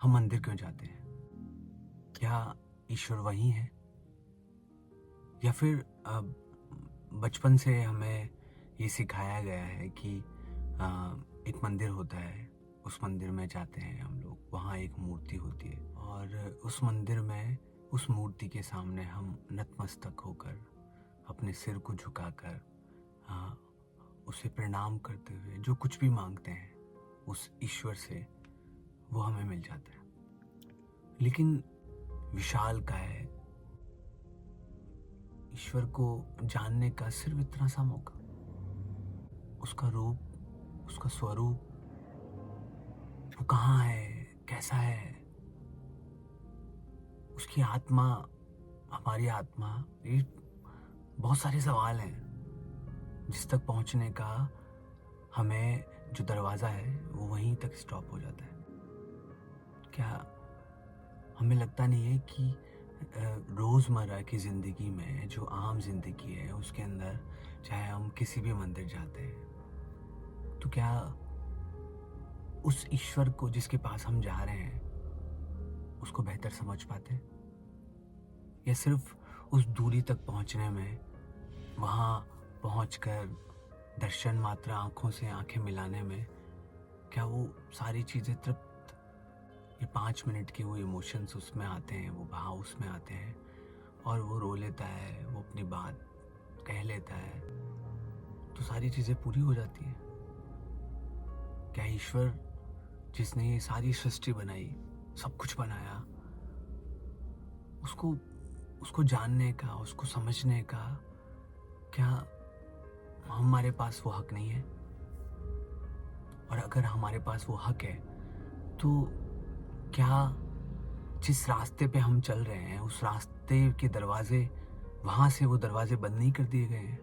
हम मंदिर क्यों जाते हैं? क्या ईश्वर वही है? या फिर बचपन से हमें ये सिखाया गया है कि एक मंदिर होता है, उस मंदिर में जाते हैं हम लोग, वहाँ एक मूर्ति होती है और उस मंदिर में उस मूर्ति के सामने हम नतमस्तक होकर, अपने सिर को झुकाकर उसे प्रणाम करते हुए जो कुछ भी मांगते हैं उस ईश्वर से, वो हमें मिल जाता है। लेकिन विशाल का है ईश्वर को जानने का सिर्फ इतना सा मौका, उसका रूप, उसका स्वरूप, वो कहाँ है, कैसा है, उसकी आत्मा, हमारी आत्मा, ये बहुत सारे सवाल हैं जिस तक पहुंचने का हमें जो दरवाज़ा है वो वहीं तक स्टॉप हो जाता है। क्या हमें लगता नहीं है कि रोज़मर्रा की ज़िंदगी में जो आम ज़िंदगी है उसके अंदर चाहे हम किसी भी मंदिर जाते हैं तो क्या उस ईश्वर को जिसके पास हम जा रहे हैं उसको बेहतर समझ पाते हैं, या सिर्फ उस दूरी तक पहुंचने में, वहाँ पहुंचकर दर्शन मात्र, आंखों से आंखें मिलाने में, क्या वो सारी चीज़ें तृप्त, ये 5 मिनट के वो इमोशंस उसमें आते हैं, वो भाव उसमें आते हैं और वो रो लेता है, वो अपनी बात कह लेता है, तो सारी चीज़ें पूरी हो जाती हैं? क्या ईश्वर जिसने ये सारी सृष्टि बनाई, सब कुछ बनाया, उसको उसको जानने का, उसको समझने का क्या हमारे पास वो हक नहीं है? और अगर हमारे पास वो हक है तो क्या जिस रास्ते पे हम चल रहे हैं उस रास्ते के दरवाजे, वहां से वो दरवाजे बंद नहीं कर दिए गए हैं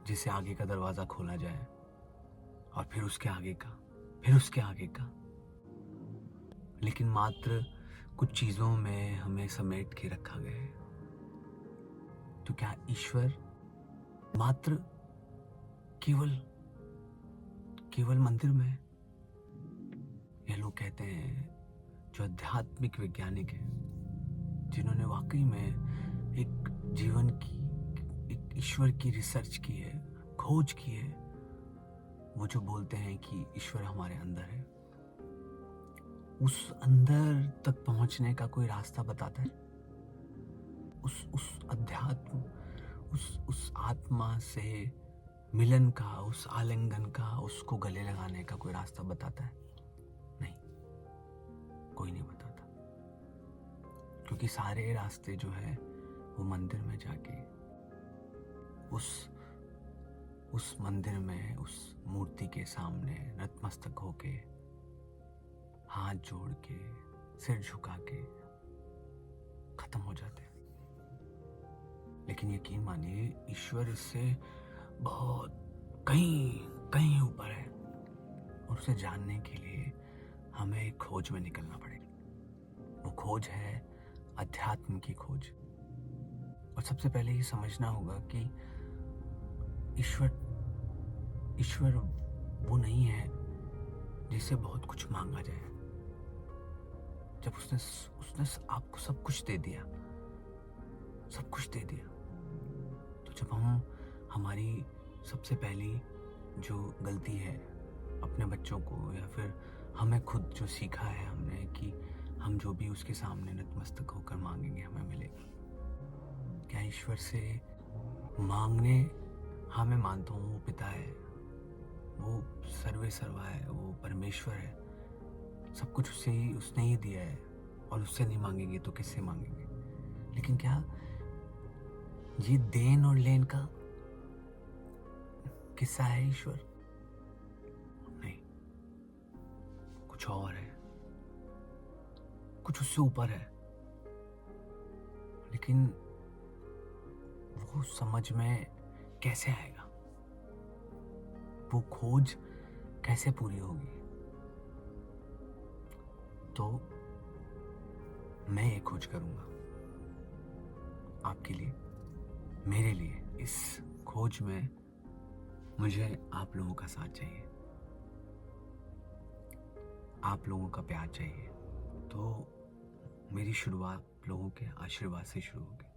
जिससे आगे का दरवाजा खोला जाए और फिर उसके आगे का, फिर उसके आगे का? लेकिन मात्र कुछ चीजों में हमें समेट के रखा गया है। तो क्या ईश्वर मात्र केवल केवल मंदिर में है? ये लोग कहते हैं, जो आध्यात्मिक वैज्ञानिक हैं, जिन्होंने वाकई में एक जीवन की, एक ईश्वर की रिसर्च की है, खोज की है, वो जो बोलते हैं कि ईश्वर हमारे अंदर है, उस अंदर तक पहुंचने का कोई रास्ता बताता है? उस अध्यात्म, उस आत्मा से मिलन का, उस आलिंगन का, उसको गले लगाने का कोई रास्ता बताता है? नहीं, कोई नहीं बताता, क्योंकि सारे रास्ते जो है वो मंदिर में जाके उस मंदिर में, उस मूर्ति के सामने नतमस्तक होके, हाथ जोड़ के, सिर झुका के खत्म हो जाते हैं। लेकिन यकीन मानिए, ईश्वर इससे बहुत कहीं कहीं ऊपर है और उसे जानने के लिए हमें एक खोज में निकलना पड़ेगा। वो खोज है अध्यात्म की खोज। और सबसे पहले ये समझना होगा कि ईश्वर वो नहीं है जिससे बहुत कुछ मांगा जाए। जब उसने आपको सब कुछ दे दिया, सब कुछ दे दिया, तो जब हमारी सबसे पहली जो गलती है अपने बच्चों को, या फिर हमें खुद जो सीखा है हमने कि हम जो भी उसके सामने नतमस्तक होकर मांगेंगे हमें मिलेगा। क्या ईश्वर से मांगने, हाँ मैं मानता हूँ वो पिता है, वो सर्वे सर्वा है, वो परमेश्वर है, सब कुछ उसने ही दिया है और उससे नहीं मांगेंगे तो किससे मांगेंगे? लेकिन क्या ये देन और लेन का किस्सा है ईश्वर? नहीं, कुछ और है, कुछ उससे ऊपर है। लेकिन वो समझ में कैसे आएगा? वो खोज कैसे पूरी होगी? तो मैं ये खोज करूंगा आपके लिए, मेरे लिए। इस खोज में मुझे आप लोगों का साथ चाहिए, आप लोगों का प्यार चाहिए, तो मेरी शुरुआत लोगों के आशीर्वाद से शुरू होगी।